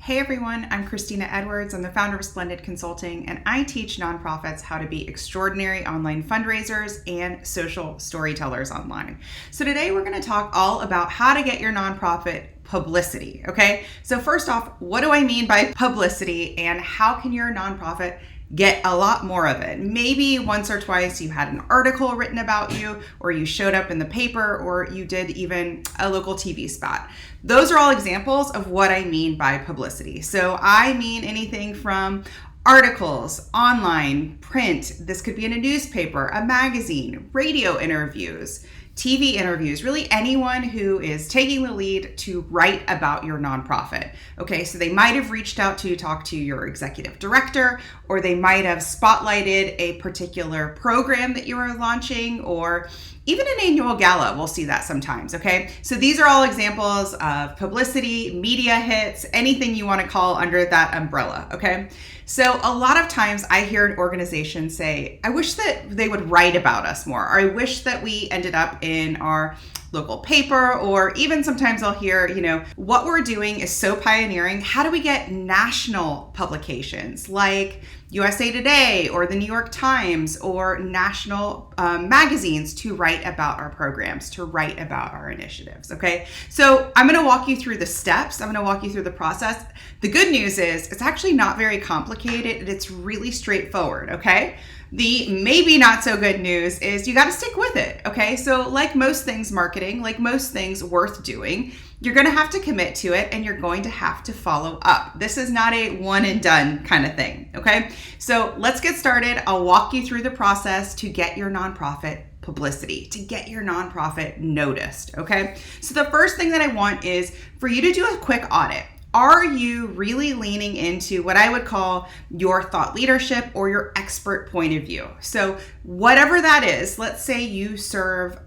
Hey everyone, I'm Christina Edwards. I'm the founder of Splendid Consulting, and I teach nonprofits how to be extraordinary online fundraisers and social storytellers online. So today we're going to talk all about how to get your nonprofit publicity, okay? So first off, what do I mean by publicity, and how can your nonprofit get a lot more of it? Maybe once or twice you had an article written about you, or you showed up in the paper, or you did even a local TV spot. Those are all examples of what I mean by publicity. So I mean anything from articles, online, print. This could be in a newspaper, a magazine, radio interviews, TV interviews, really anyone who is taking the lead to write about your nonprofit. Okay, so they might have reached out to talk to your executive director, or they might have spotlighted a particular program that you are launching, or even an annual gala. We'll see that sometimes, okay? So these are all examples of publicity, media hits, anything you want to call under that umbrella, okay? So a lot of times I hear an organization say, I wish that they would write about us more, or I wish that we ended up in our local paper, or even sometimes I'll hear, what we're doing is so pioneering. How do we get national publications like USA Today or the New York Times or national magazines to write about our programs, to write about our initiatives, okay? So I'm gonna walk you through the steps. I'm gonna walk you through the process. The good news is it's actually not very complicated, and it's really straightforward, okay? The maybe not so good news is you got to stick with it, okay? So like most things marketing, like most things worth doing, you're going to have to commit to it, and you're going to have to follow up. This is not a one and done kind of thing, okay? So let's get started. I'll walk you through the process to get your nonprofit publicity, to get your nonprofit noticed, okay? So the first thing that I want is for you to do a quick audit. Are you really leaning into what I would call your thought leadership or your expert point of view? So whatever that is, let's say you serve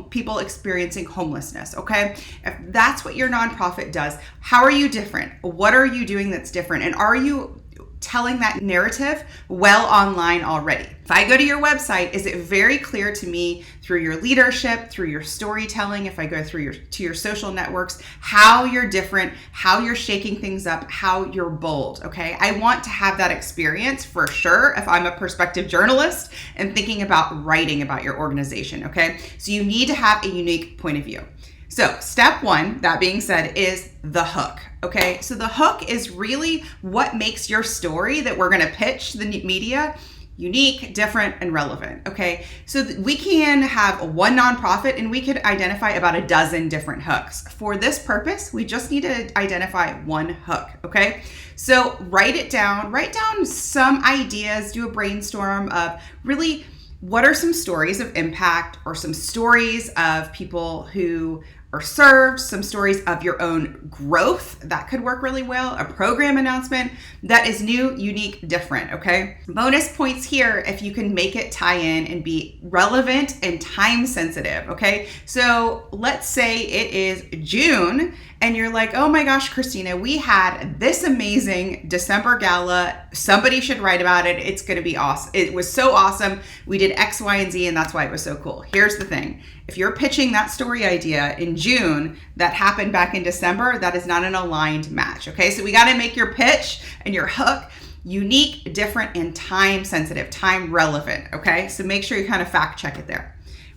people experiencing homelessness, okay? If that's what your nonprofit does, how are you different? What are you doing that's different? And are you telling that narrative well online already? If I go to your website, is it very clear to me through your leadership, through your storytelling, if I go through to your social networks, how you're different, how you're shaking things up, how you're bold, okay? I want to have that experience for sure if I'm a prospective journalist and thinking about writing about your organization, okay? So you need to have a unique point of view. So step one, that being said, is the hook, okay? So the hook is really what makes your story that we're gonna pitch the media unique, different, and relevant, okay? So we can have one nonprofit and we could identify about a dozen different hooks. For this purpose, we just need to identify one hook, okay? So write down some ideas, do a brainstorm of really what are some stories of impact, or some stories of people who are served, some stories of your own growth that could work really well, a program announcement that is new, unique, different, okay? Bonus points here if you can make it tie in and be relevant and time sensitive, okay? So let's say it is June and you're like, oh my gosh, Christina, we had this amazing December gala. Somebody should write about it. It's gonna be awesome. It was so awesome. We did X, Y, and Z, and that's why it was so cool. Here's the thing. If you're pitching that story idea in June that happened back in December, that is not an aligned match, okay? So we gotta make your pitch and your hook unique, different, and time sensitive, time relevant, okay? So make sure you kind of fact check it there.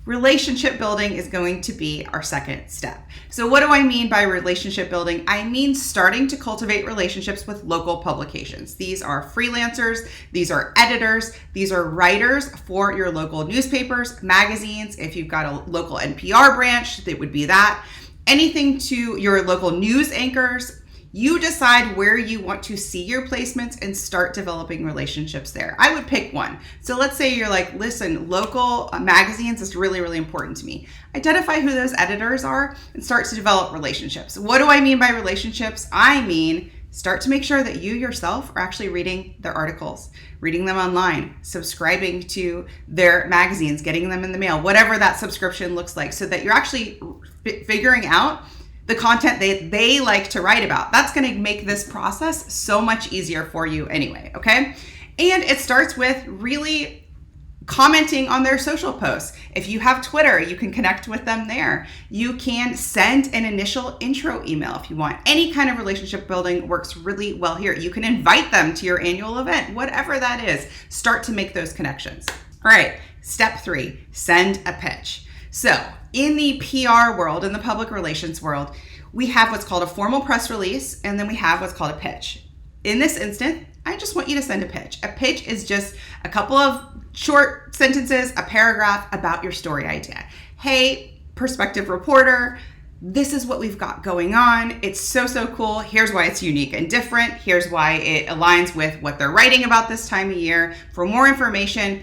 Relationship building is going to be our second step. So what do I mean by relationship building? I mean starting to cultivate relationships with local publications. These are freelancers, these are editors, these are writers for your local newspapers, magazines. If you've got a local NPR branch, that would be that. Anything to your local news anchors. You decide where you want to see your placements and start developing relationships there. I would pick one. So let's say you're like, listen, local magazines is really, really important to me. Identify who those editors are and start to develop relationships. What do I mean by relationships? I mean, start to make sure that you yourself are actually reading their articles, reading them online, subscribing to their magazines, getting them in the mail, whatever that subscription looks like, so that you're actually figuring out the content they like to write about. That's gonna make this process so much easier for you anyway, okay? And it starts with really commenting on their social posts. If you have Twitter, you can connect with them there. You can send an initial intro email if you want. Any kind of relationship building works really well here. You can invite them to your annual event, whatever that is. Start to make those connections. All right, step 3, send a pitch. So in the PR world, in the public relations world, we have what's called a formal press release, and then we have what's called a pitch. In this instant, I just want you to send a pitch. A pitch is just a couple of short sentences, a paragraph about your story idea. Hey, prospective reporter, this is what we've got going on. It's so cool. Here's why it's unique and different. Here's why it aligns with what they're writing about this time of year. For more information,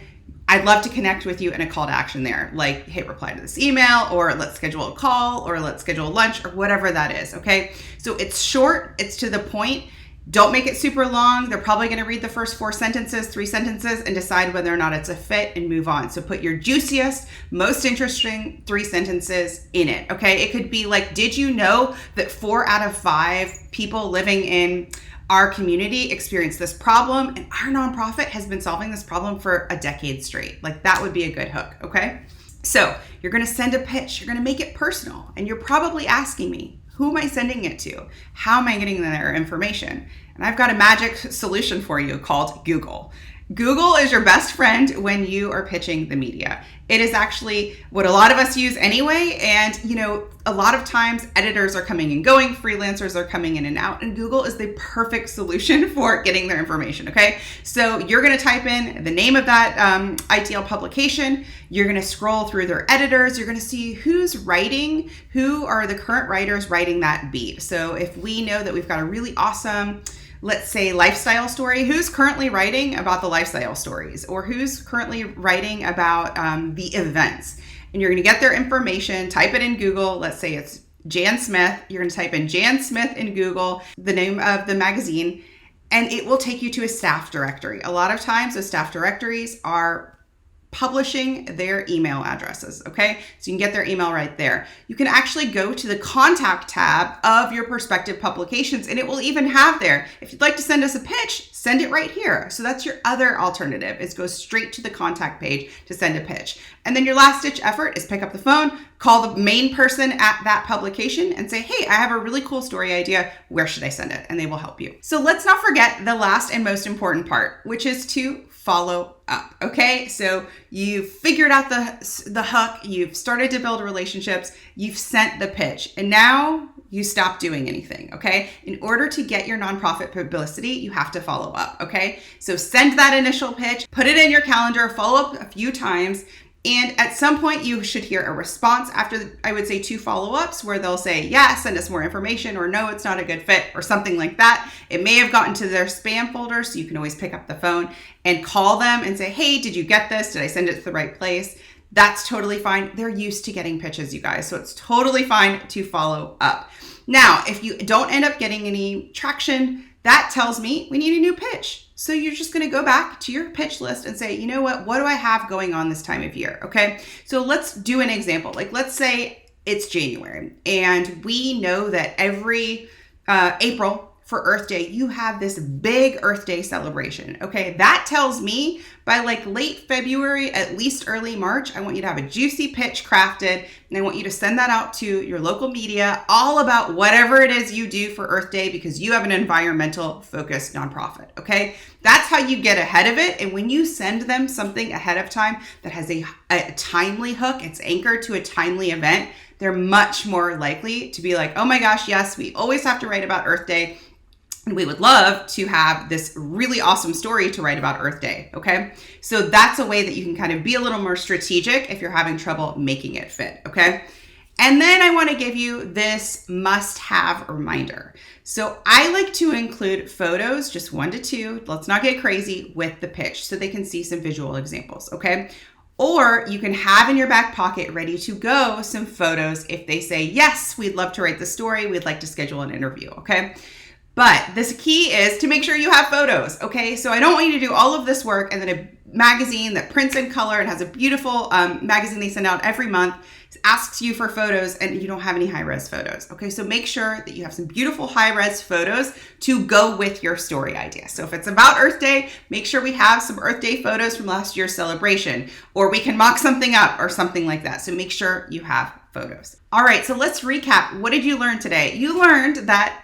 I'd love to connect with you in a call to action there, like hit reply to this email, or let's schedule a call, or let's schedule lunch, or whatever that is, okay? So it's short, it's to the point. Don't make it super long. They're probably going to read the first 3 sentences, and decide whether or not it's a fit and move on. So put your juiciest, most interesting 3 sentences in it, okay? It could be like, did you know that 4 out of 5 people living in our community experience this problem, and our nonprofit has been solving this problem for a decade straight? Like, that would be a good hook, okay? So you're going to send a pitch. You're going to make it personal, and you're probably asking me, who am I sending it to? How am I getting their information? And I've got a magic solution for you called Google. Google is your best friend when you are pitching the media. It is actually what a lot of us use anyway. And, a lot of times editors are coming and going, freelancers are coming in and out, and Google is the perfect solution for getting their information, okay? So you're gonna type in the name of that ITL publication. You're gonna scroll through their editors. You're gonna see who's writing, who are the current writers writing that beat. So if we know that we've got a really awesome, let's say, lifestyle story, who's currently writing about the lifestyle stories, or who's currently writing about the events. And you're gonna get their information, type it in Google. Let's say it's Jan Smith. You're gonna type in Jan Smith in Google, the name of the magazine, and it will take you to a staff directory. A lot of times those staff directories are publishing their email addresses, okay? So you can get their email right there. You can actually go to the contact tab of your prospective publications, and it will even have there, if you'd like to send us a pitch, send it right here. So that's your other alternative, is go straight to the contact page to send a pitch. And then your last ditch effort is pick up the phone, call the main person at that publication and say, hey, I have a really cool story idea. Where should I send it? And they will help you. So let's not forget the last and most important part, which is to follow up, okay? So you've figured out the hook, you've started to build relationships, you've sent the pitch, and now you stop doing anything, okay? In order to get your nonprofit publicity, you have to follow up, okay? So send that initial pitch, put it in your calendar, follow up a few times, and at some point you should hear a response after, I would say, 2 follow-ups where they'll say, yeah, send us more information, or no, it's not a good fit, or something like that. It may have gotten to their spam folder, so you can always pick up the phone and call them and say, hey, did you get this? Did I send it to the right place? That's totally fine. They're used to getting pitches, you guys, so it's totally fine to follow up. Now, if you don't end up getting any traction, that tells me we need a new pitch. So you're just going to go back to your pitch list and say, you know what do I have going on this time of year? Okay. So let's do an example. Like, let's say it's January and we know that every April for Earth Day, you have this big Earth Day celebration. Okay. That tells me by like late February, at least early March, I want you to have a juicy pitch crafted, and I want you to send that out to your local media all about whatever it is you do for Earth Day, because you have an environmental focused nonprofit. Okay. That's how you get ahead of it. And when you send them something ahead of time that has a timely hook, it's anchored to a timely event, they're much more likely to be like, oh my gosh, yes, we always have to write about Earth Day. And we would love to have this really awesome story to write about Earth Day, okay? So that's a way that you can kind of be a little more strategic if you're having trouble making it fit, okay? And then I want to give you this must-have reminder. So I like to include photos, just 1 to 2, let's not get crazy, with the pitch so they can see some visual examples, okay? Or you can have in your back pocket ready to go some photos if they say, yes, we'd love to write the story, we'd like to schedule an interview, okay? But this key is to make sure you have photos, okay? So I don't want you to do all of this work and then magazine that prints in color and has a beautiful magazine they send out every month, asks you for photos, and you don't have any high-res photos. Okay, so make sure that you have some beautiful high-res photos to go with your story idea. So if it's about Earth Day, make sure we have some Earth Day photos from last year's celebration, or we can mock something up or something like that. So make sure you have photos. All right, so let's recap. What did you learn today? You learned that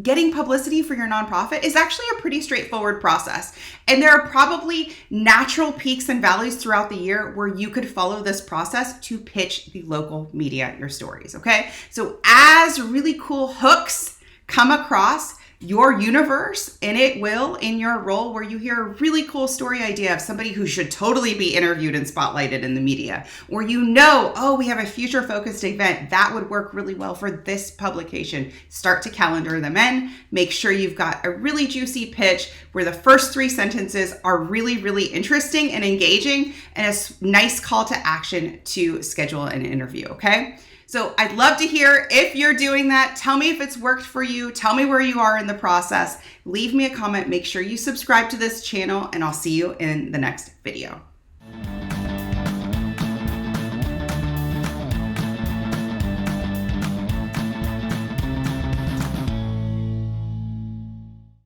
getting publicity for your nonprofit is actually a pretty straightforward process. And there are probably natural peaks and valleys throughout the year where you could follow this process to pitch the local media your stories, okay? So as really cool hooks come across your universe, and it will in your role where you hear a really cool story idea of somebody who should totally be interviewed and spotlighted in the media, or oh, we have a future focused event that would work really well for this publication. Start to calendar them in. Make sure you've got a really juicy pitch where the first 3 sentences are really, really interesting and engaging, and a nice call to action to schedule an interview, okay? So I'd love to hear if you're doing that. Tell me if it's worked for you. Tell me where you are in the process. Leave me a comment. Make sure you subscribe to this channel, and I'll see you in the next video.